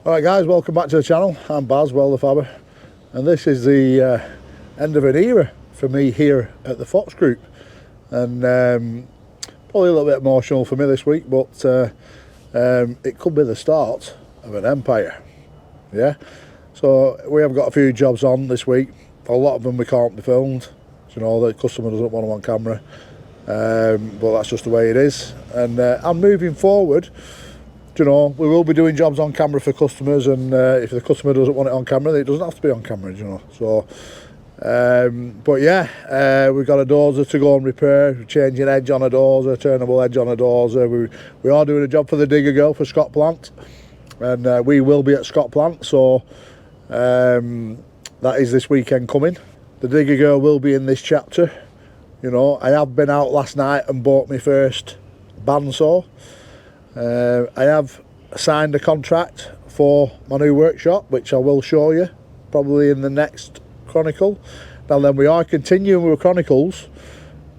Alright guys, welcome back to the channel. I'm Baz, WELDERFABBER, and this is the end of an era for me here at the Fox Group, and probably a little bit emotional for me this week, but it could be the start of an empire. Yeah, so we have got a few jobs on this week. A lot of them we can't be filmed, you know, the customer doesn't want them on camera, but that's just the way it is. And I'm moving forward. You know, we will be doing jobs on camera for customers, and if the customer doesn't want it on camera, it doesn't have to be on camera, you know. So, but yeah, we've got a dozer to go and repair, changing edge on a dozer, turnable edge on a dozer. We are doing a job for the digger girl for Scott Plant, and we will be at Scott Plant, so that is this weekend coming. The digger girl will be in this chapter. You know, I have been out last night and bought my first bandsaw. I have signed a contract for my new workshop, which I will show you probably in the next Chronicle. Now then, we are continuing with Chronicles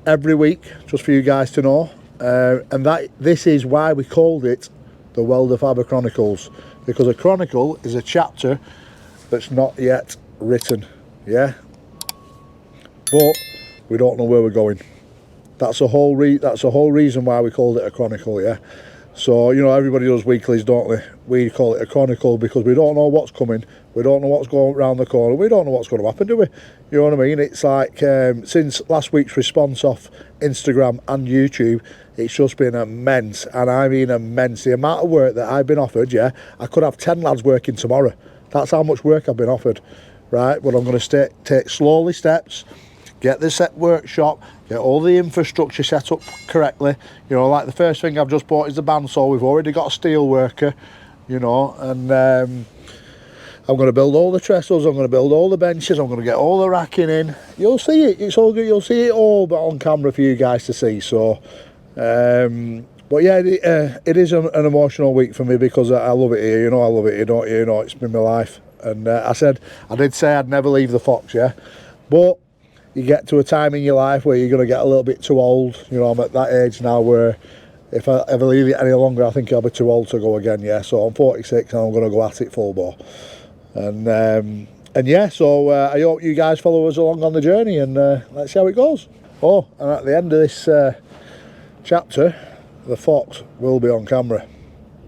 every week, just for you guys to know, and this is why we called it the WELDERFABBER Chronicles, because a chronicle is a chapter that's not yet written, yeah, but we don't know where we're going. That's the whole reason why we called it a chronicle, yeah. So, you know, everybody does weeklies, don't they? We call it a chronicle because we don't know what's coming. We don't know what's going around the corner. We don't know what's going to happen, do we? You know what I mean? It's like, since last week's response off Instagram and YouTube, it's just been immense. And I mean immense. The amount of work that I've been offered, yeah, I could have 10 lads working tomorrow. That's how much work I've been offered, right? But I'm going to take slowly steps, get the set workshop, get all the infrastructure set up correctly. You know, like the first thing I've just bought is the bandsaw. We've already got a steel worker, you know, and I'm going to build all the trestles, I'm going to build all the benches, I'm going to get all the racking in. You'll see it, it's all good, you'll see it all but on camera for you guys to see. So, but yeah, it is an emotional week for me because I love it here, you know, I love it here, don't you? You know, it's been my life. And I did say I'd never leave the Fox, yeah, but you get to a time in your life where you're going to get a little bit too old. You know, I'm at that age now where if I ever leave it any longer, I think I'll be too old to go again, yeah. So I'm 46 and I'm going to go at it full bore. And yeah, so I hope you guys follow us along on the journey, and let's see how it goes. Oh, and at the end of this chapter, the Fox will be on camera.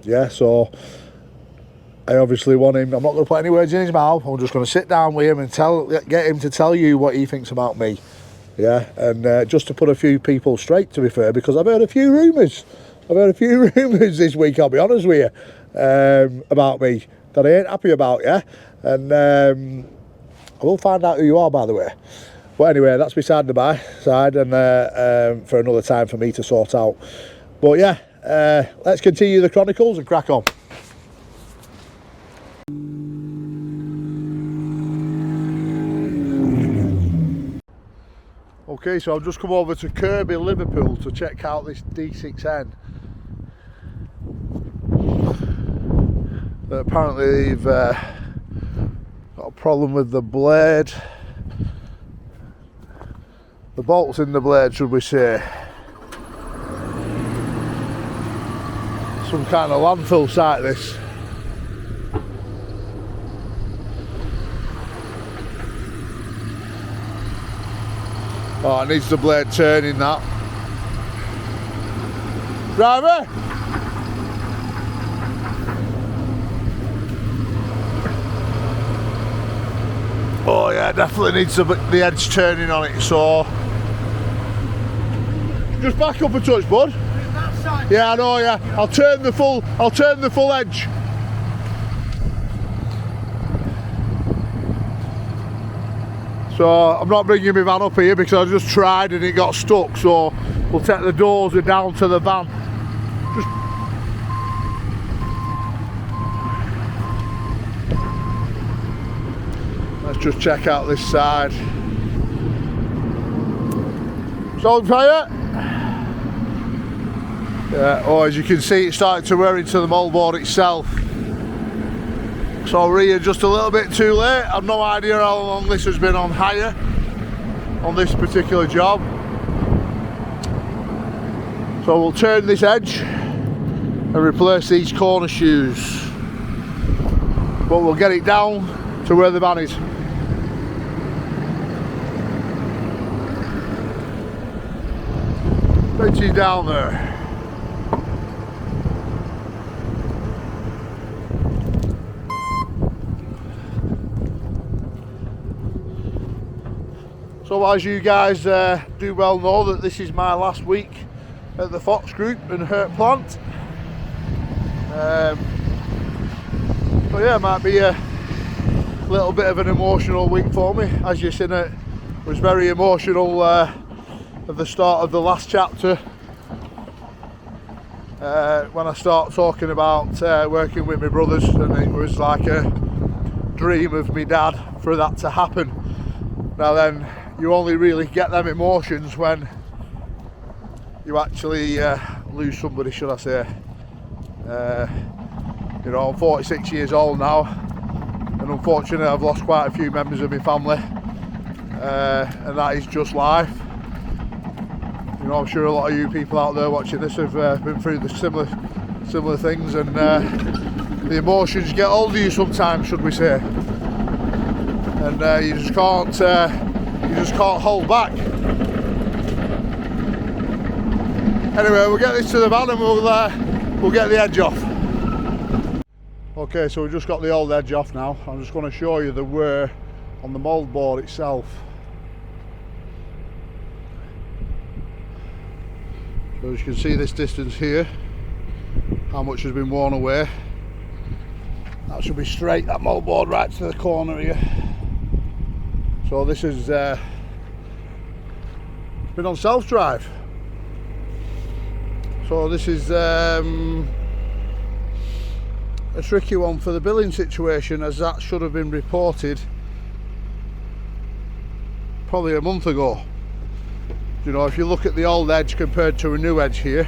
Yeah, so I obviously want him, I'm not going to put any words in his mouth, I'm just going to sit down with him and get him to tell you what he thinks about me. Yeah, and just to put a few people straight, to be fair, because I've heard a few rumours. This week, I'll be honest with you, about me, that I ain't happy about, yeah? And I will find out who you are, by the way. But anyway, that's beside the side, and for another time for me to sort out. But yeah, let's continue the Chronicles and crack on. Okay, so I've just come over to Kirby, Liverpool to check out this D6N. Apparently they've got a problem with the blade. The bolts in the blade, should we say. Some kind of landfill site, this. Oh, it needs the blade turning, that. Driver! Oh yeah, definitely needs the edge turning on it, so... Just back up a touch, bud. Yeah, I know, yeah. I'll turn the full edge. So I'm not bringing my van up here because I just tried and it got stuck, so we'll take the dozer down to the van. Let's just check out this side. It's on fire. Yeah, oh, as you can see, it's starting to wear into the moldboard itself. So rear just a little bit too late. I've no idea how long this has been on hire on this particular job. So we'll turn this edge and replace these corner shoes. but we'll get it down to where the van is. Bench is down there. So as you guys do well know, that this is my last week at the Fox Group and Hurt plant. So yeah, it might be a little bit of an emotional week for me. As you've seen, it was very emotional at the start of the last chapter when I start talking about working with my brothers, and it was like a dream of me dad for that to happen. Now then, you only really get them emotions when you actually lose somebody, should I say. You know, I'm 46 years old now, and unfortunately I've lost quite a few members of my family, and that is just life. You know, I'm sure a lot of you people out there watching this have been through the similar things, and the emotions get hold of you sometimes, should we say, and you just can't hold back. Anyway, we'll get this to the van and we'll get the edge off. Okay, so we've just got the old edge off now. I'm just going to show you the wear on the mould board itself. So as you can see, this distance here, how much has been worn away. That should be straight, that mould board, right to the corner here. So this has been on self-drive. So this is a tricky one for the billing situation, as that should have been reported probably a month ago. You know, if you look at the old edge compared to a new edge here,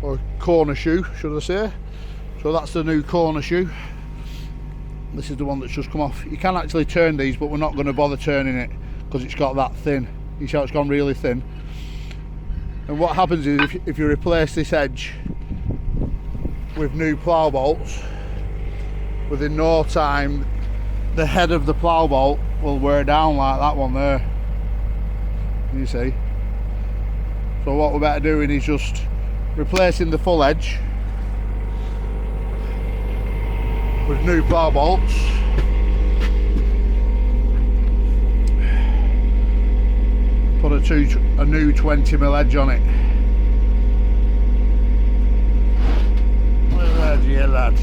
or corner shoe should I say, so that's the new corner shoe. This is the one that's just come off. You can actually turn these, but we're not going to bother turning it because it's got that thin. You see how it's gone really thin. And what happens is if you replace this edge with new plough bolts, within no time the head of the plough bolt will wear down like that one there. You see. So what we're better doing is just replacing the full edge with new plough bolts. Put a new 20mm edge on it. Where's the edge here, lad?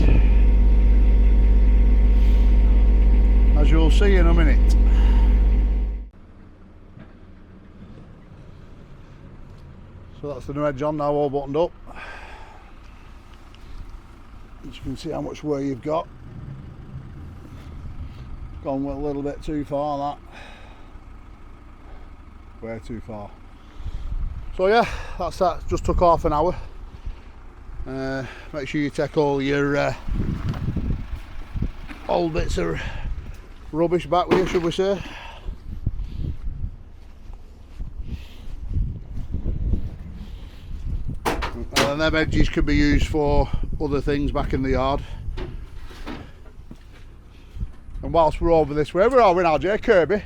As you'll see in a minute. So that's the new edge on now, all buttoned up. As you can see how much wear you've got. Gone a little bit too far, that. Way too far. So yeah, that's that. Just took half an hour. Make sure you take all your old bits of rubbish back with you, should we say. And them edges can be used for other things back in the yard. And whilst we're over this way, where are we now, Jay? Kirby?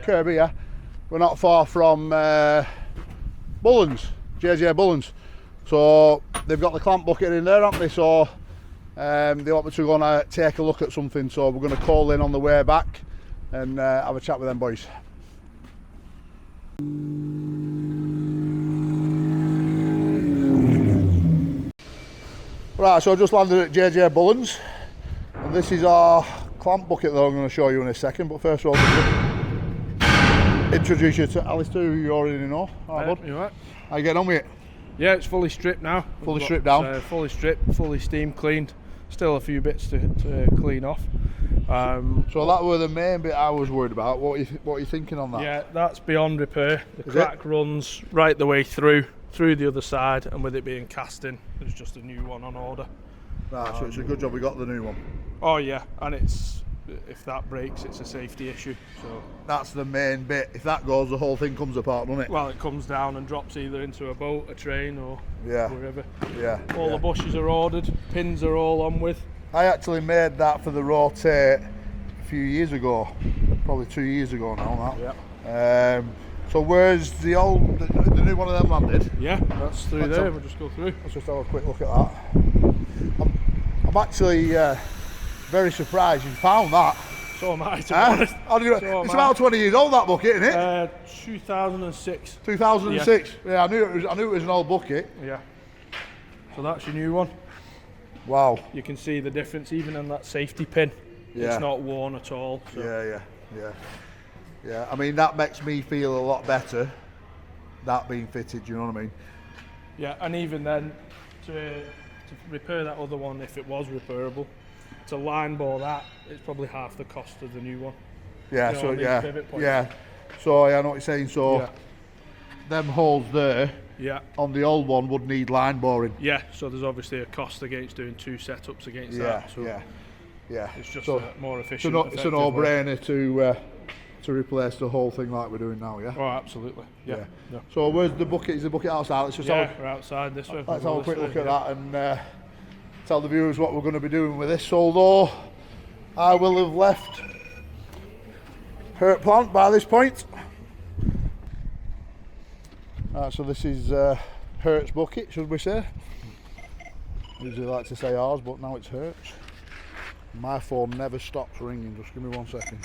Kirby, yeah. We're not far from Bullens, JJ Bullens. So they've got the clamp bucket in there, haven't they? So they want me to go and take a look at something. So we're going to call in on the way back and have a chat with them boys. Right, so I just landed at JJ Bullens, and this is our clamp bucket that I'm going to show you in a second. But first of all, introduce you to Alistair, who you already know. Alright, bud. You right? How you getting on with it? Yeah, it's fully stripped now. Fully stripped down? Fully stripped, fully steam cleaned. Still a few bits to clean off. So that were the main bit I was worried about. What are you thinking on that? Yeah, that's beyond repair. The crack runs right the way through the other side, and with it being casting, there's just a new one on order. Right, so it's a good job we got the new one. Oh yeah, and if that breaks, it's a safety issue. So that's the main bit. If that goes, the whole thing comes apart, doesn't it? Well, it comes down and drops either into a boat, a train, or wherever. Yeah. All the bushes are ordered, pins are all on with. I actually made that for the rotate a few years ago, probably 2 years ago now. That. Yeah. So where's the new one of them landed? Yeah, that's through there. We'll just go through. Let's just have a quick look at that. I'm actually very surprised you found that. So am I, to be honest. It's about 20 years old, that bucket, isn't it? 2006. 2006. Yeah, I knew it was an old bucket. Yeah. So that's your new one. Wow. You can see the difference even on that safety pin. Yeah. It's not worn at all. So. Yeah. I mean, that makes me feel a lot better, that being fitted, you know what I mean? Yeah, and even then, to repair that other one, if it was repairable, to line bore that, it's probably half the cost of the new one. Yeah, you know so what I mean? yeah. Pivot points. Yeah. So I know what you're saying. So them holes there on the old one would need line boring. Yeah, so there's obviously a cost against doing 2 setups against that. So yeah. It's just so more efficient. It's a no-brainer to replace the whole thing like we're doing now, yeah? Oh, absolutely. Yeah. So where's the bucket? Is the bucket outside? Let's just we're outside this way. Let's have a quick look at that and tell the viewers what we're going to be doing with this. Although I will have left Hurt Plant by this point. So this is Hurt's bucket, should we say? Usually like to say ours, but now it's Hurt's. My phone never stops ringing, just give me 1 second.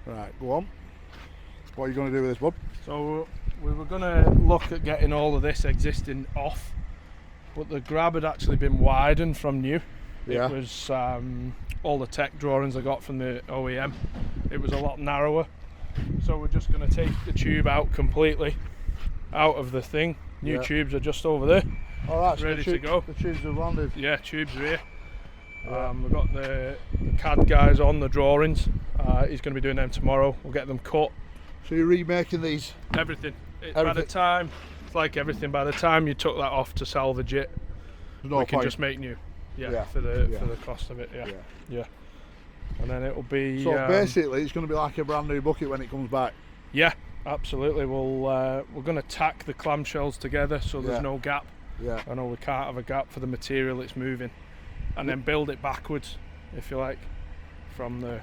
Right, go on. What are you going to do with this, bud? So we were going to look at getting all of this existing off, but the grab had actually been widened from new. Yeah. It was all the tech drawings I got from the OEM. It was a lot narrower. So we're just going to take the tube out completely out of the thing. New tubes are just over there. All right, ready to go. The tubes have landed. Yeah, tubes are here. We've got the CAD guys on the drawings. He's going to be doing them tomorrow. We'll get them cut. So you're remaking these? Everything. By the time, it's like everything. By the time you took that off to salvage it, we can just make new. For the cost of it. Yeah. And then it'll be. So basically, it's going to be like a brand new bucket when it comes back. Yeah, absolutely. We're going to tack the clamshells together so there's no gap. Yeah. I know we can't have a gap for the material it's moving, and then build it backwards, if you like, from the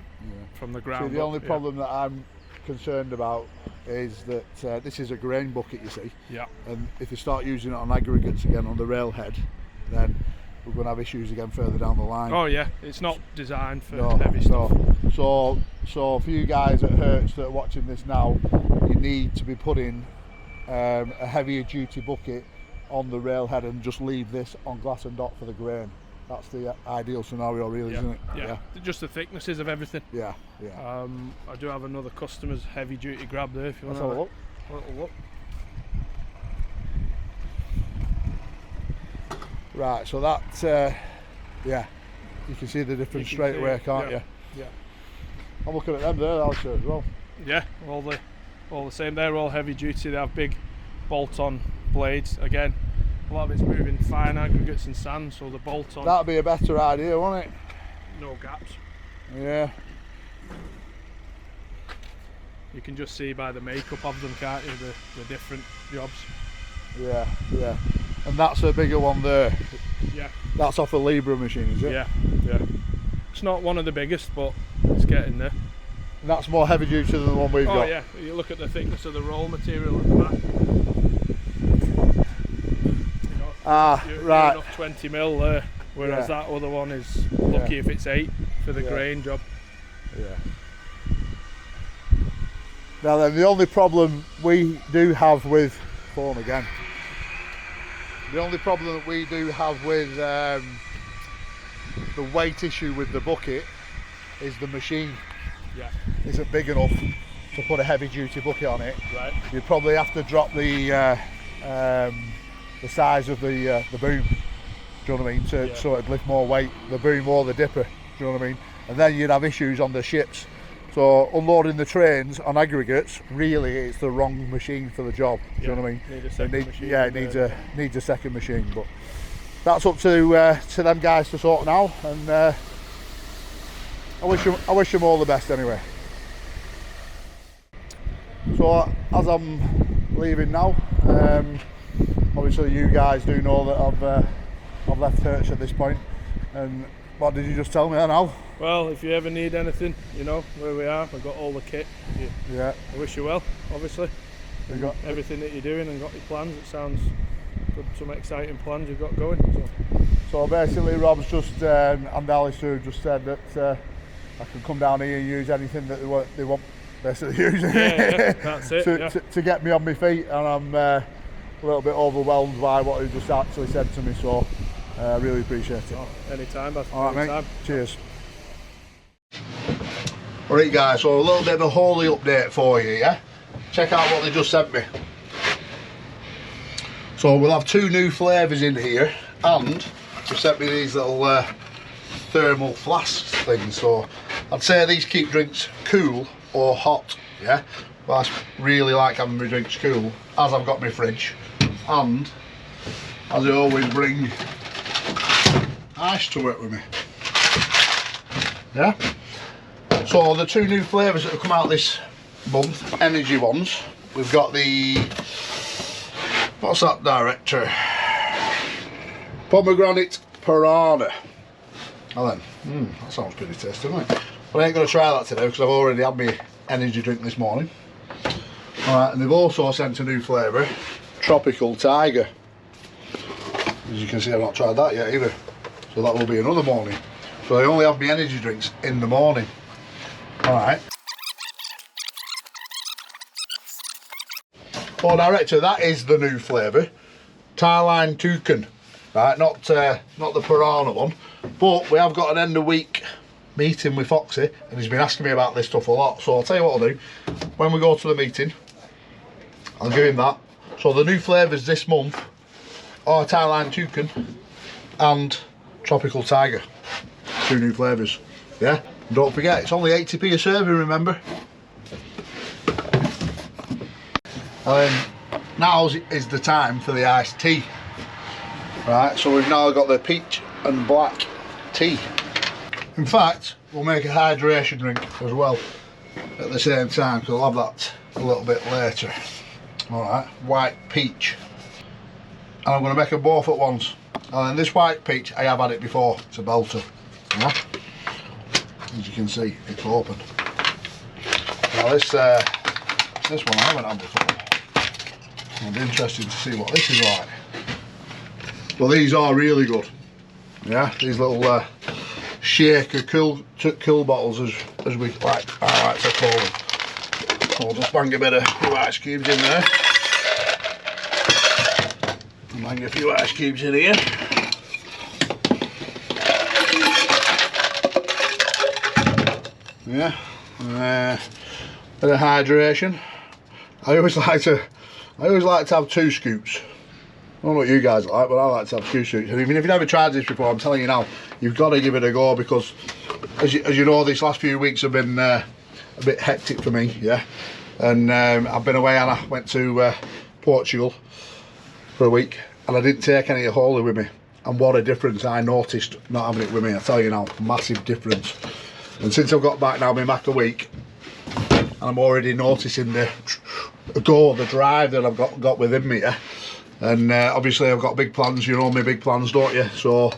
ground. See, the only problem that I'm concerned about is that this is a grain bucket, you see. Yeah. And if you start using it on aggregates again on the railhead, then we're going to have issues again further down the line. Oh yeah, it's not designed for heavy stuff. So for you guys at Hertz that are watching this now, you need to be putting a heavier duty bucket on the railhead and just leave this on glass and dot for the grain. That's the ideal scenario, really, isn't it? Yeah. Just the thicknesses of everything. Yeah. I do have another customer's heavy duty grab there if you want to have a little look. Right, so that, you can see the difference straight away, can't you? Yeah. I'm looking at them there, Alex, as well. Yeah, all the same. They're all heavy duty. They have big bolt-on blades. Again, a lot of it's moving fine aggregates and sand, so the bolt-on. That'd be a better idea, wouldn't it? No gaps. Yeah. You can just see by the makeup of them, can't you, the different jobs. Yeah. And that's a bigger one there. Yeah. That's off a Libra machine, is it? Yeah. It's not one of the biggest, but it's getting there. And that's more heavy duty than the one we've got. Oh yeah, you look at the thickness of the roll material at the back. You're off 20 mil there, whereas that other one is lucky if it's 8 for the grain job. Yeah. Now then, the only problem we do have with the only problem that we do have with the weight issue with the bucket is the machine isn't big enough to put a heavy duty bucket on it. Right. You'd probably have to drop the size of the boom. Do you know what I mean? So it'd lift more weight, the boom or the dipper. Do you know what I mean? And then you'd have issues on the ships. So unloading the trains on aggregates, really, it's the wrong machine for the job. Do you know what I mean? It needs a second machine. But that's up to them guys to sort now. And I wish them all the best anyway. So as I'm leaving now, obviously you guys do know that I've left Hertz at this point, and What did you just tell me now? Well, if you ever need anything, you know where we are. We've got all the kit. Yeah. I wish you well, obviously. We got everything that you're doing and got your plans. It sounds good, some exciting plans you've got going. So basically, Rob's just and Alistair just said that I can come down here and use anything that they want basically using. Yeah, that's it. to get me on my feet, and I'm a little bit overwhelmed by what he just actually said to me. So I really appreciate it. Oh, anytime, bud. All right, anytime. mate. Cheers. Alright guys, so a little bit of a holy update for you, yeah? Check out what they just sent me. So we'll have 2 new flavours in here, and they sent me these little thermal flasks things. So I'd say these keep drinks cool or hot, yeah? But I really like having my drinks cool, as I've got my fridge, and as I always bring ice to work with me. Yeah? So the 2 new flavours that have come out this month, energy ones. We've got the, what's that, director? Pomegranate Piranha. Oh then, that sounds pretty tasty, doesn't it? But I ain't going to try that today because I've already had my energy drink this morning. Alright, and they've also sent a new flavour, Tropical Tiger. As you can see, I've not tried that yet either. So that will be another morning. So I only have my energy drinks in the morning. Alright. Oh director, that is the new flavour. Tarline Toucan. Right, not the Piranha one. But we have got an end of week meeting with Foxy, and he's been asking me about this stuff a lot. So I'll tell you what I'll do. When we go to the meeting, I'll give him that. So the new flavours this month are Tarline Toucan and Tropical Tiger. 2 new flavours. Yeah? And don't forget, it's only 80p a serving, remember? And now is the time for the iced tea. Right, so we've now got the peach and black tea. In fact, we'll make a hydration drink as well at the same time, because I'll have that a little bit later. Alright, white peach. And I'm going to make them both at once. And then this white peach, I have had it before, it's a belter. Yeah? As you can see, it's open. Now this one I haven't had before. It'll be interesting to see what this is like. Well, these are really good. Yeah, these little shaker cool bottles, as we like, I like to call them. So I'll just bang a bit of few ice cubes in there. Bang a few ice cubes in here. Yeah, bit of hydration. I always like to have 2 scoops. I don't know what you guys like, but I like to have 2 scoops. And even if you've never tried this before, I'm telling you now, you've got to give it a go, because as you know, these last few weeks have been a bit hectic for me, yeah. And I've been away, and I went to Portugal for a week, and I didn't take any of Holy with me. And what a difference I noticed not having it with me, I tell you now, massive difference. And since I've got back now, been back a week, and I'm already noticing the drive that I've got within me, yeah. And obviously I've got big plans, you know my big plans, don't you? So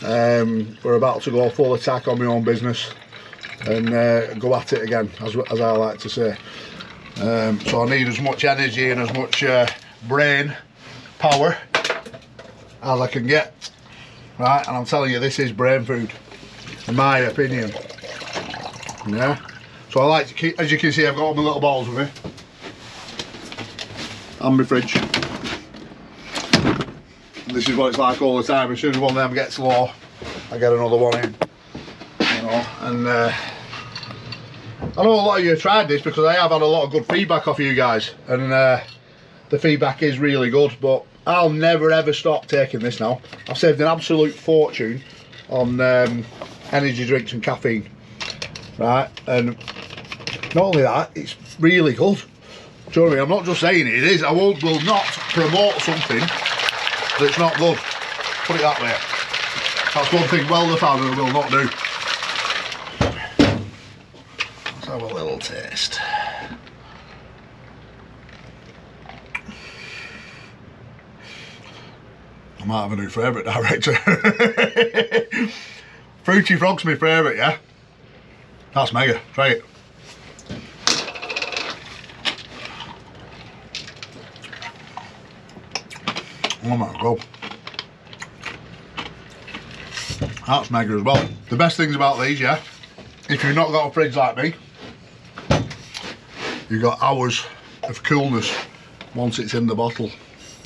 we're about to go full attack on my own business and go at it again, as I like to say. So I need as much energy and as much brain power as I can get, right? And I'm telling you, this is brain food, in my opinion. Yeah. So I like to keep, as you can see, I've got all my little bottles with me and my fridge. This is what it's like all the time. As soon as one of them gets low, I get another one in. You know, and I know a lot of you have tried this, because I have had a lot of good feedback off you guys, and the feedback is really good. But I'll never ever stop taking this now. I've saved an absolute fortune on energy drinks and caffeine, right? And not only that, it's really good. Do you know what I mean? I'm not just saying it is. I will not promote something that's not good. Put it that way. That's one thing WELDERFABBER will not do. Let's have a little taste. I might have a new favourite director. Fruity Frog's my favourite, yeah? That's mega, try it. Oh my god. That's mega as well. The best things about these, yeah, if you've not got a fridge like me, you've got hours of coolness once it's in the bottle.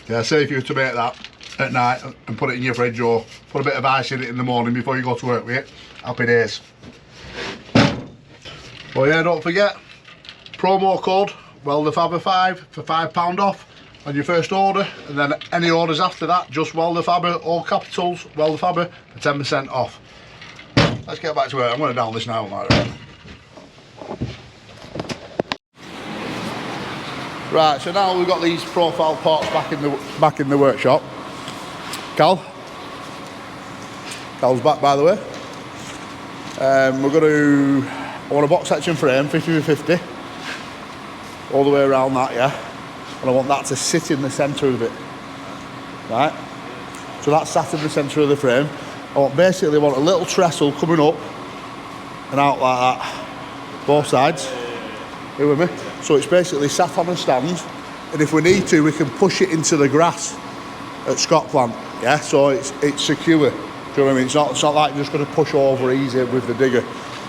Yeah, say if you were to make that at night and put it in your fridge, or put a bit of ice in it in the morning before you go to work with it, happy days. Well yeah, don't forget, promo code WELDERFABBER5 for £5 off on your first order, and then any orders after that, just WELDERFABBER, all capitals, WELDERFABBER for 10% off. Let's get back to it. I'm going to down this now, mate. Right, so now we've got these profile pots back in the workshop. Cal's back, by the way. We're going to, I want a box section frame, 50x50, all the way around that, yeah. And I want that to sit in the centre of it, right? So that's sat in the centre of the frame. I basically want a little trestle coming up and out like that, both sides. You with me? So it's basically sat on a stand, and if we need to, we can push it into the grass at Scott Plant, yeah? So it's secure. Do you know what I mean? It's not like you're just going to push over easy with the digger,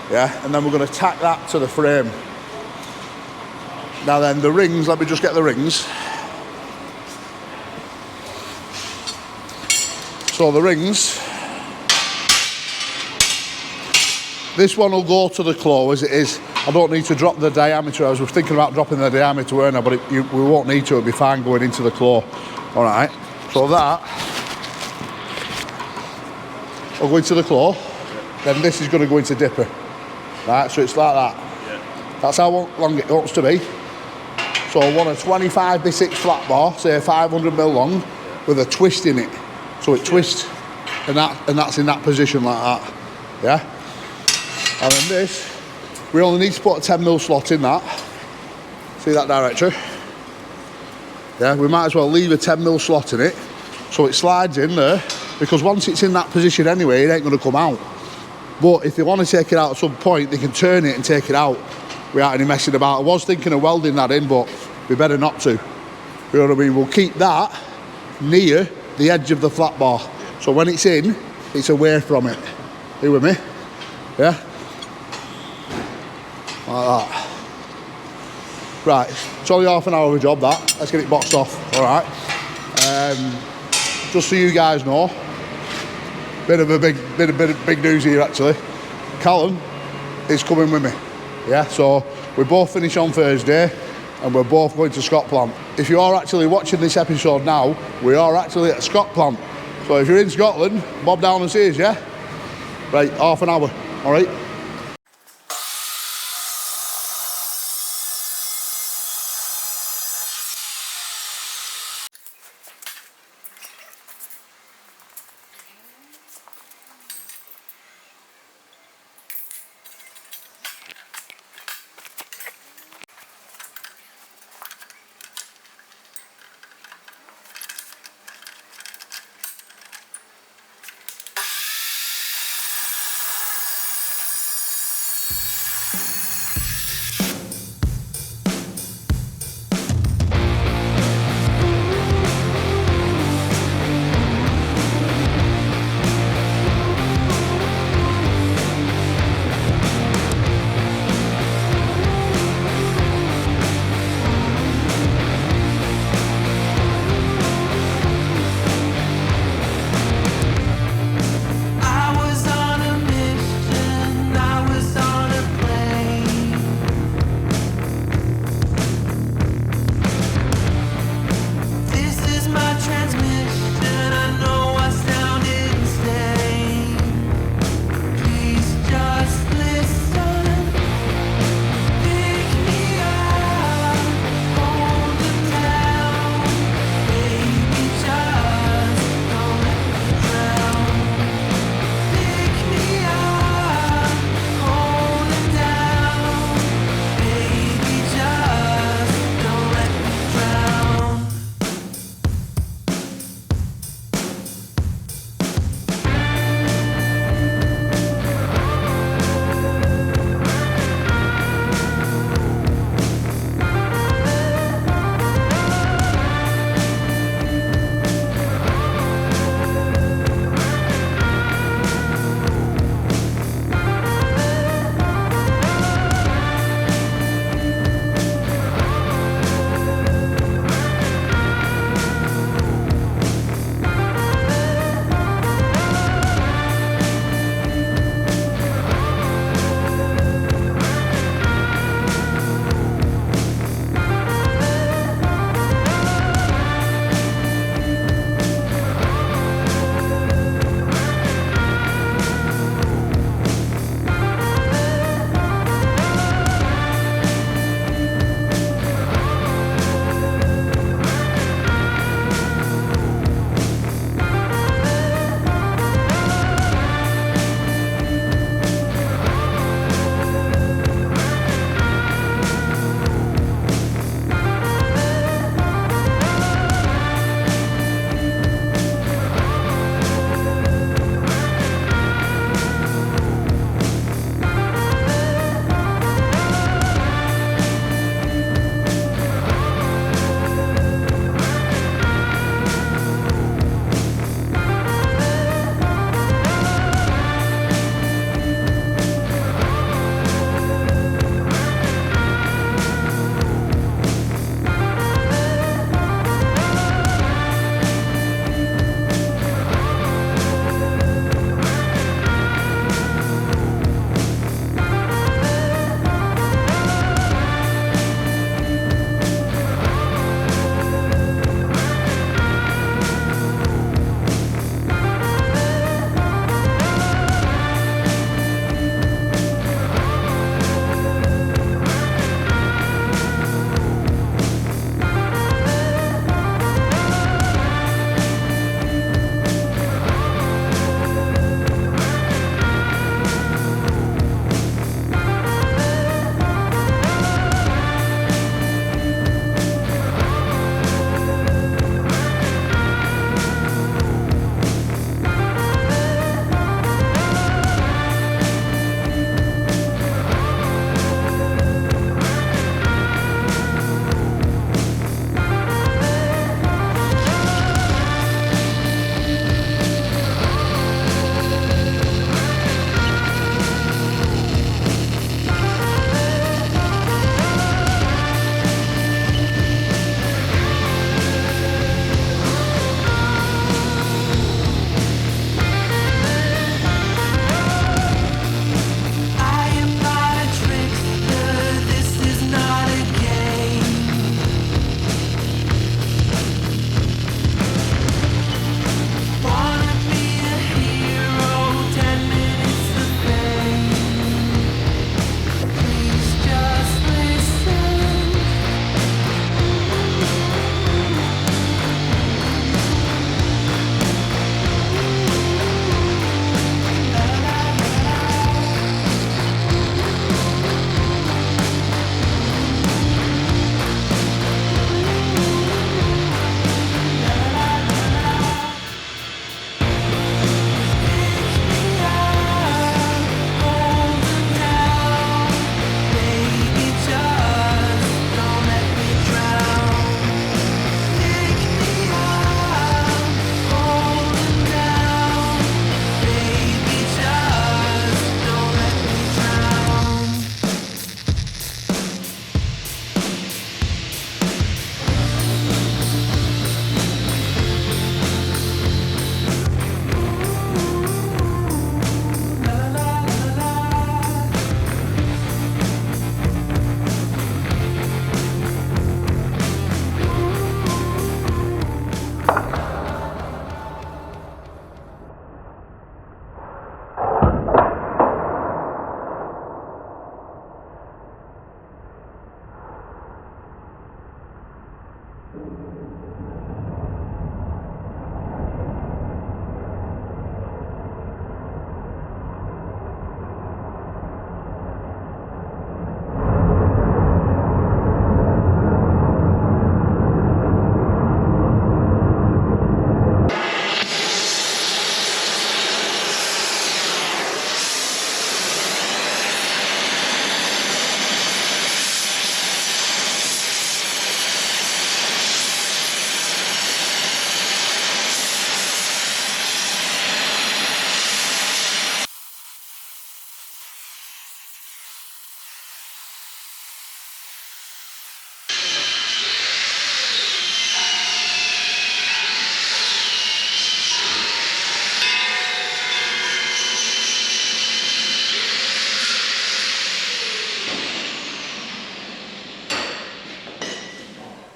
yeah? And then we're going to tack that to the frame. Now then, the rings, let me just get the rings. So the rings, this one will go to the claw as it is. I don't need to drop the diameter. I was thinking about dropping the diameter, weren't I? But we won't need to, it'll be fine going into the claw. All right, so that will go into the claw, then this is going to go into dipper. Right, so it's like that. That's how long it wants to be. So I want a 25x6 flat bar, say 500mm long, with a twist in it. So it twists, and that's in that position like that, yeah? And then this, we only need to put a 10mm slot in that. See that director? Yeah, we might as well leave a 10mm slot in it, so it slides in there, because once it's in that position anyway, it ain't gonna come out. But if they want to take it out at some point, they can turn it and take it out without any messing about. I was thinking of welding that in, but we better not to. You know what I mean? We'll keep that near the edge of the flat bar. So when it's in, it's away from it. You with me? Yeah? Like that. Right, it's only half an hour of a job that. Let's get it boxed off, all right? Just so you guys know, bit of big news here actually. Callum is coming with me. Yeah, so we both finish on Thursday and we're both going to Scott Plant. If you are actually watching this episode now, we are actually at Scott Plant. So if you're in Scotland, bob down and see us, yeah? Right, half an hour, all right?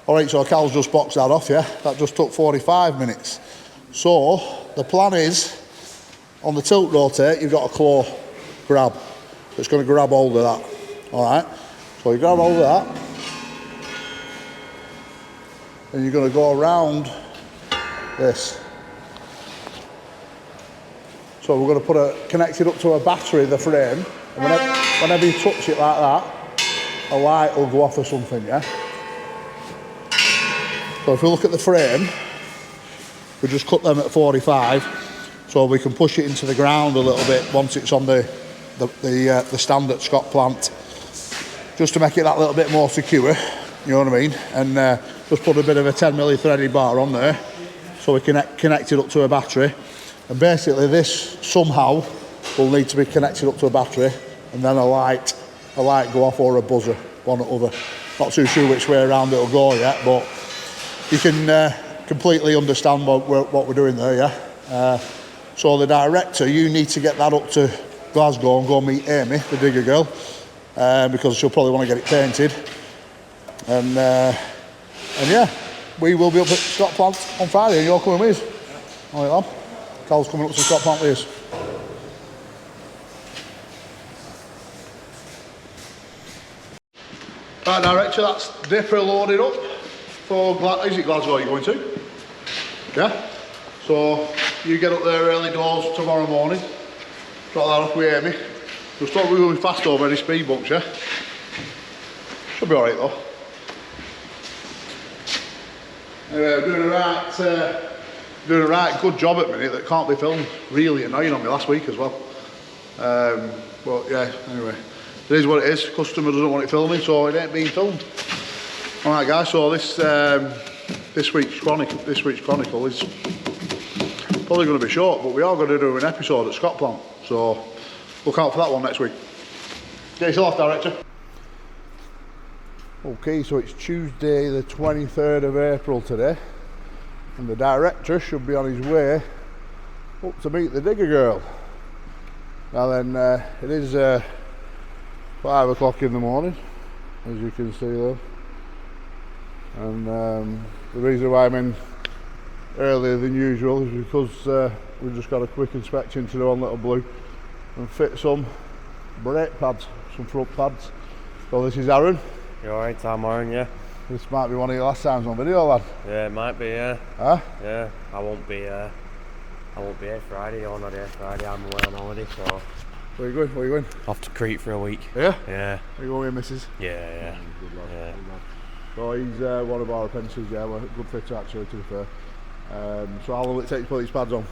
Alright, so Cal's just boxed that off, yeah? That just took 45 minutes. So, the plan is, on the tilt rotate, you've got a claw grab. It's going to grab hold of that. Alright? So you grab hold of that. And you're going to go around this. So we're going to put connect it up to a battery, the frame. And whenever you touch it like that, a light will go off or something, yeah? So if we look at the frame, we just cut them at 45, so we can push it into the ground a little bit once it's on the standard Scott plant, just to make it that little bit more secure, you know what I mean? And just put a bit of a 10mm threaded bar on there, so we can connect it up to a battery. And basically this somehow will need to be connected up to a battery, and then a light go off, or a buzzer, one or other. Not too sure which way around it'll go yet, but you can completely understand what we're doing there, yeah? So the director, you need to get that up to Glasgow and go meet Amy, the digger girl, because she'll probably want to get it painted. And yeah, we will be up at Scott Plant on Friday, and you're coming with us. All right, lad. Cal's coming up to Scott Plant with us. Right, director, that's dipper loaded up. Is it Glasgow you're going to? Yeah? So you get up there early doors tomorrow morning, drop that off with Amy. We'll start moving fast over any speed bumps, yeah? Should be alright though. Anyway, we're doing a right good job at the minute that can't be filmed. Really annoying on me last week as well. But yeah, anyway. It is what it is. Customer doesn't want it filming, so it ain't being filmed. Alright guys, so this week's Chronicle is probably going to be short, but we are going to do an episode at Scott Plant, so look out for that one next week. Get yourself off, director. Okay, so it's Tuesday the 23rd of April today, and the director should be on his way up to meet the digger girl. Now then, it is 5 o'clock in the morning, as you can see there. And the reason why I'm in earlier than usual is because we've just got a quick inspection to do on Little Blue and fit some brake pads, some front pads. So this is Aaron. You alright, I'm Aaron, yeah. This might be one of your last times on video, lad. Yeah, it might be, yeah. Huh? Yeah, I won't be here Friday, you're not here Friday, I'm away on holiday, so... Where are you going? Where are you going? Off to Crete for a week. Yeah? Yeah. Are you going with your missus? Yeah. Good lad. Yeah. Good lad. So he's one of our apprentices, yeah, we're a good fitter actually, to be fair. So how long will it take to put these pads on?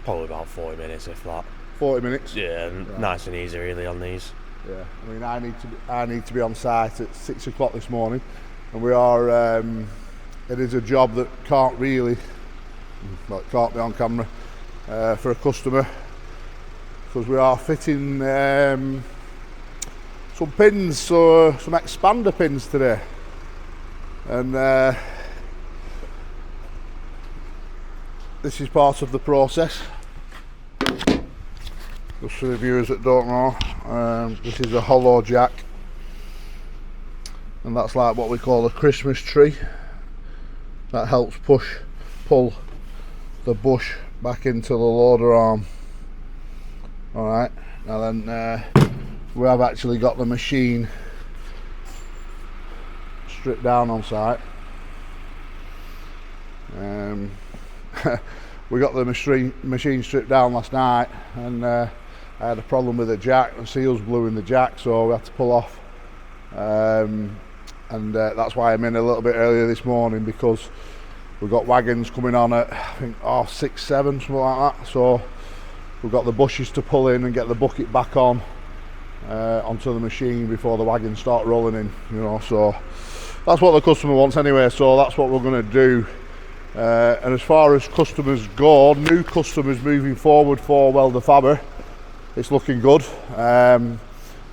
Probably about 40 minutes, if that. 40 minutes? Yeah, right. Nice and easy really on these. Yeah, I mean I need to be on site at 6 o'clock this morning, and we are, it is a job that can't really, well, it can't be on camera for a customer, because we are fitting some pins, so some expander pins today. And this is part of the process. Just for the viewers that don't know, this is a hollow jack, and that's like what we call a Christmas tree. That helps pull the bush back into the loader arm. Alright, now then we have actually got the machine stripped down on site, we got the machine stripped down last night, and I had a problem with the jack. The seals blew in the jack, so we had to pull off. And that's why I'm in a little bit earlier this morning, because we've got wagons coming on at, I think, 6, 7, something like that. So we've got the bushes to pull in and get the bucket back on onto the machine before the wagons start rolling in, you know. So that's what the customer wants anyway, so that's what we're going to do. And as far as customers go, new customers moving forward for WELDERFABBER, it's looking good.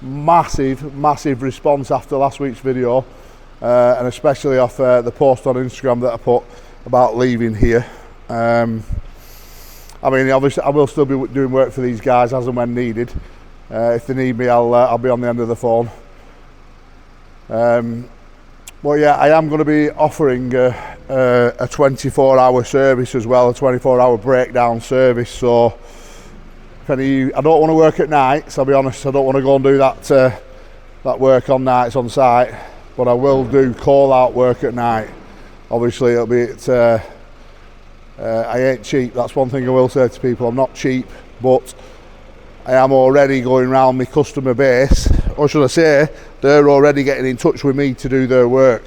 Massive response after last week's video, and especially off the post on Instagram that I put about leaving here. I mean, obviously I will still be doing work for these guys as and when needed. If they need me, I'll be on the end of the phone. But yeah, I am going to be offering a 24-hour service as well, a 24-hour breakdown service. So if any of you, I don't want to work at nights, I'll be honest, I don't want to go and do that work on nights on site, but I will do call out work at night. Obviously it'll be I ain't cheap, that's one thing I will say to people. I'm not cheap, but I am already going round my customer base, or should I say, they're already getting in touch with me to do their work,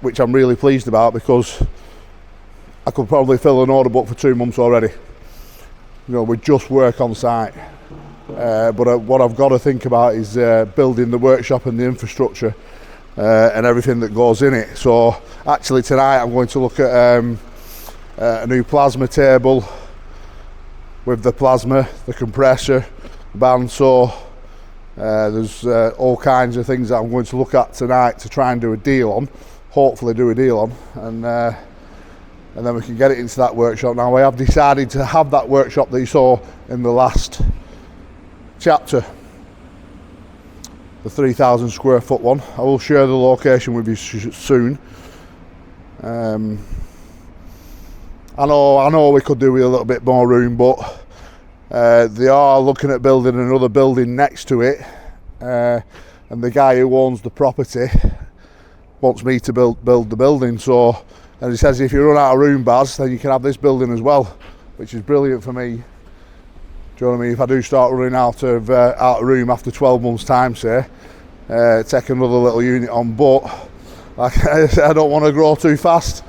which I'm really pleased about, because I could probably fill an order book for 2 months already, you know, with just work on site. But what I've got to think about is building the workshop and the infrastructure and everything that goes in it. So actually tonight I'm going to look at a new plasma table with the plasma, the compressor, the bandsaw. There's all kinds of things that I'm going to look at tonight to try and do a deal on, hopefully do a deal on, and then we can get it into that workshop. Now I have decided to have that workshop that you saw in the last chapter, the 3,000 square foot one. I will share the location with you soon. I know we could do with a little bit more room, but they are looking at building another building next to it, and the guy who owns the property wants me to build the building. So, and he says if you run out of room, Baz, then you can have this building as well, which is brilliant for me. Do you know what I mean? If I do start running out of room after 12 months time, say, take another little unit on. But like I said, I don't want to grow too fast.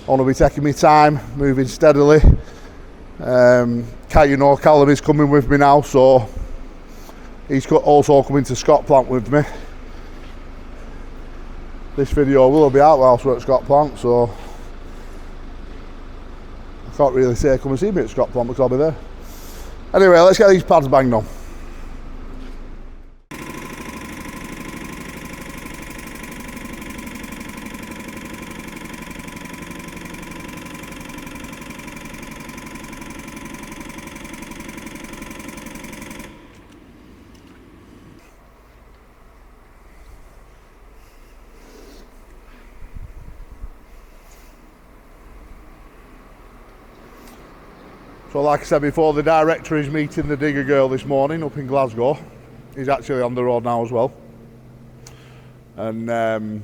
I want to be taking my time, moving steadily. You know, Callum is coming with me now, so he's also coming to Scott Plant with me. This video will be out whilst we're at Scott Plant, so I can't really say come and see me at Scott Plant because I'll be there. Anyway, let's get these pads banged on. So like I said before, the director is meeting the digger girl this morning up in Glasgow. He's actually on the road now as well. And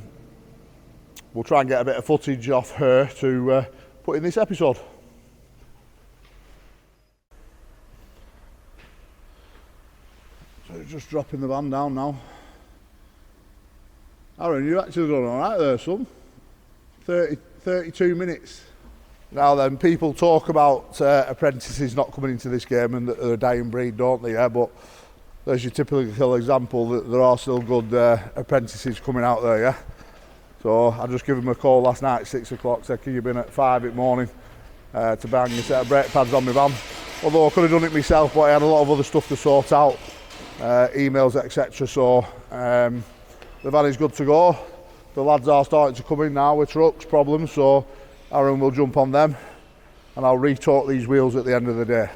we'll try and get a bit of footage off her to put in this episode. So just dropping the van down now. Aaron, you've actually done alright there, son. 32 minutes. Now then, people talk about apprentices not coming into this game and that they're a dying breed, don't they? Yeah, but there's your typical example that there are still good apprentices coming out there, yeah? So I just gave them a call last night at 6 o'clock, said, can you be in at 5 in the morning to bang a set of brake pads on my van? Although I could have done it myself, but I had a lot of other stuff to sort out, emails, etc. So the van is good to go. The lads are starting to come in now with trucks, problems, so Aaron will jump on them and I'll retorque these wheels at the end of the day.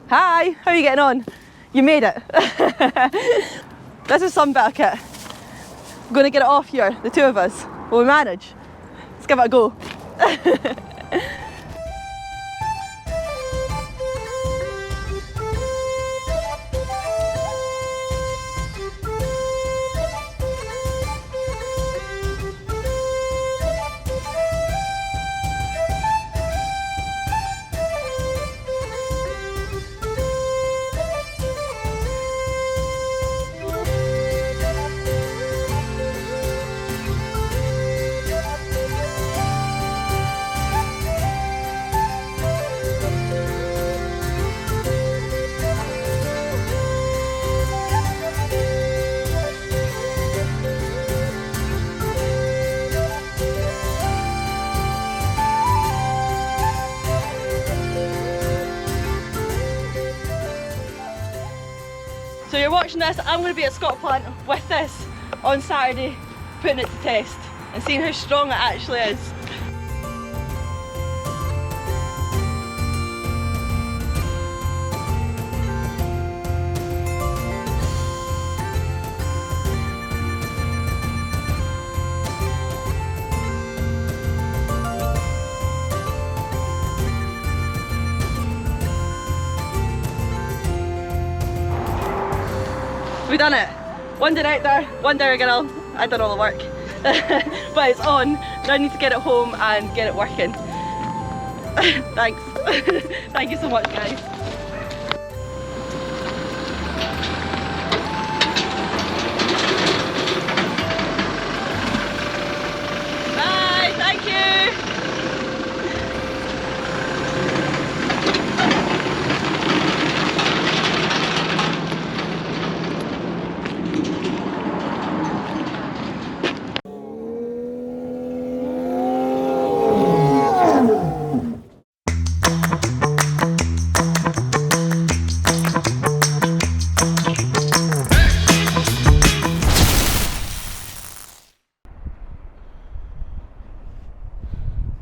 Hi, how are you getting on? You made it. This is some better kit. I'm going to get it off here, the two of us. Will we manage? Let's give it a go. watching this, I'm going to be at Scotland with this on Saturday, putting it to test and seeing how strong it actually is. We done it. One director, one girl. I done all the work. But it's on. Now I need to get it home and get it working. Thanks. Thank you so much, guys. Bye, thank you.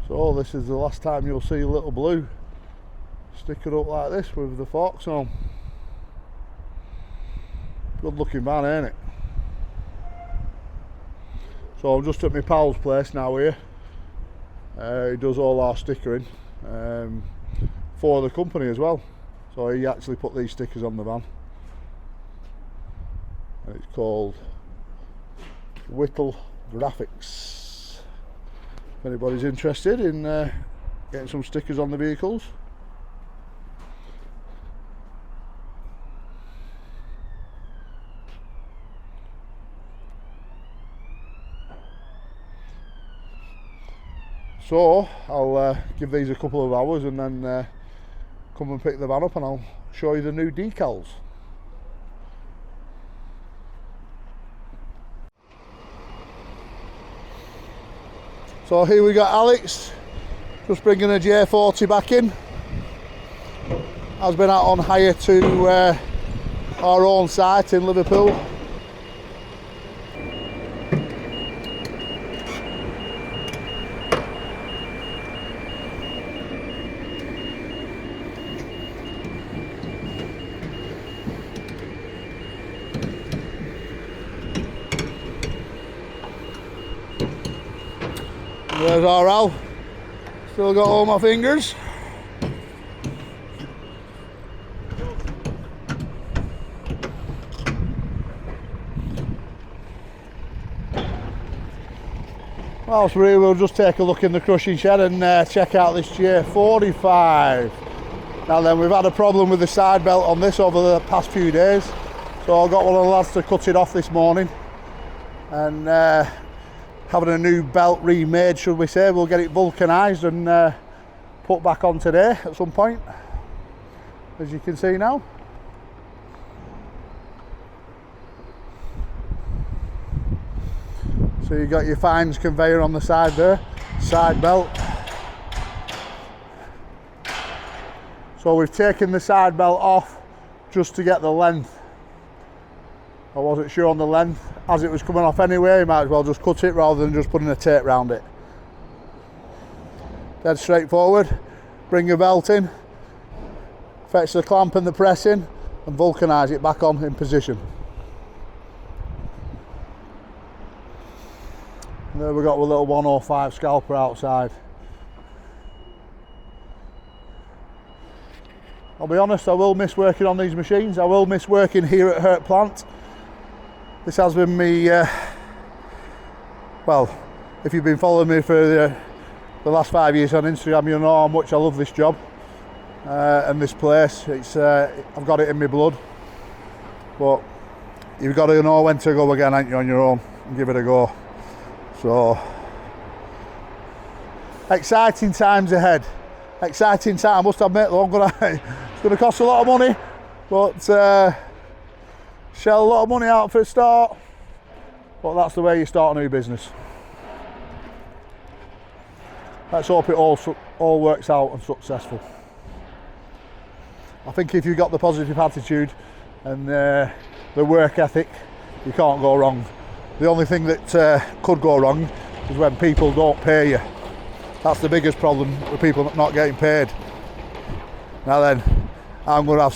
So this is the last time you'll see Little Blue stickered up like this with the forks on. Good looking van, ain't it? So I'm just at my pal's place now here. He does all our stickering for the company as well. So he actually put these stickers on the van. And it's called Whittle Graphics. If anybody's interested in getting some stickers on the vehicles. So I'll give these a couple of hours and then come and pick the van up and I'll show you the new decals. So here we got Alex, just bringing a J40 back in. Has been out on hire to our own site in Liverpool. There's our Al, still got all my fingers. Whilst we're here, we'll just take a look in the crushing shed and check out this J45. Now then, we've had a problem with the side belt on this over the past few days, so I got one of the lads to cut it off this morning and having a new belt remade, should we say. We'll get it vulcanised and put back on today at some point, as you can see now. So you've got your fines conveyor on the side there, side belt. So we've taken the side belt off just to get the length. I wasn't sure on the length. As it was coming off anyway, you might as well just cut it rather than just putting a tape round it. Dead straightforward. Bring your belt in, fetch the clamp and the press in, and vulcanise it back on in position. And there we got a little 105 scalper outside. I'll be honest, I will miss working on these machines. I will miss working here at Hurt Plant. This has been me, well, if you've been following me for the last 5 years on Instagram, you know how much I love this job and this place. It's I've got it in my blood, but you've got to know when to go again, ain't you, on your own, and give it a go. So, exciting times ahead. Exciting time, I must admit though, it's going to cost a lot of money, but shell a lot of money out for a start, but that's the way you start a new business. Let's hope it all works out and successful. I think if you've got the positive attitude and the work ethic, you can't go wrong. The only thing that could go wrong is when people don't pay you. That's the biggest problem with people not getting paid. Now then, I'm going to have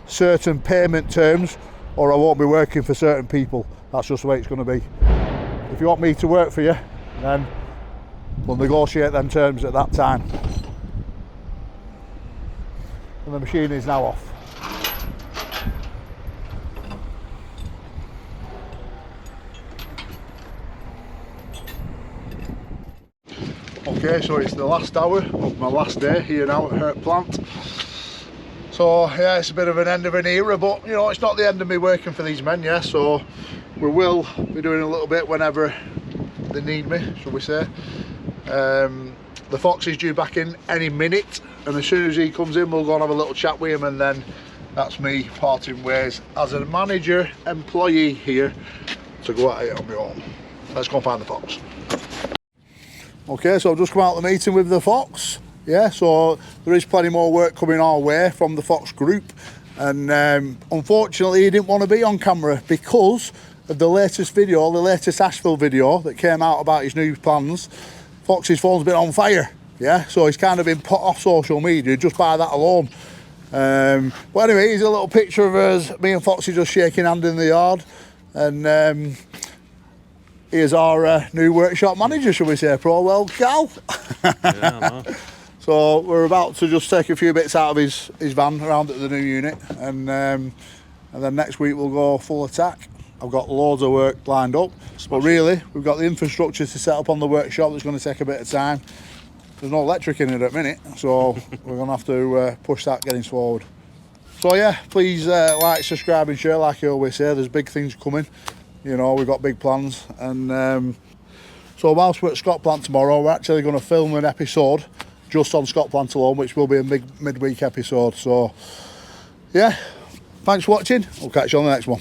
certain payment terms, or I won't be working for certain people. That's just the way it's going to be. If you want me to work for you, then we'll negotiate them terms at that time. And the machine is now off. Okay, so it's the last hour of my last day here now at Hurt Plant. So yeah, it's a bit of an end of an era, but you know, it's not the end of me working for these men, yeah, so we will be doing a little bit whenever they need me, shall we say. The Fox is due back in any minute, and as soon as he comes in, we'll go and have a little chat with him, and then that's me parting ways as a manager employee here to go at it on my own. Let's go and find the Fox. Okay, so I've just come out of the meeting with the Fox. Yeah, so there is plenty more work coming our way from the Fox group, and unfortunately he didn't want to be on camera because of the latest video, the latest Asheville video that came out about his new plans. Fox's phone's been on fire, yeah, so he's kind of been put off social media just by that alone. But anyway, here's a little picture of us, me and Foxy just shaking hand in the yard, and here's our new workshop manager, shall we say, Pro Weld Cal. Yeah, I know. So we're about to just take a few bits out of his van around at the new unit, and then next week we'll go full attack. I've got loads of work lined up, but really we've got the infrastructure to set up on the workshop that's going to take a bit of time. There's no electric in it at the minute, so we're going to have to push that getting forward. So yeah, please like, subscribe and share, like I always say. There's big things coming, you know, we've got big plans, and so whilst we're at Scott Plant tomorrow, we're actually going to film an episode just on Scott Plant alone, which will be a midweek episode. So yeah, thanks for watching, we'll catch you on the next one.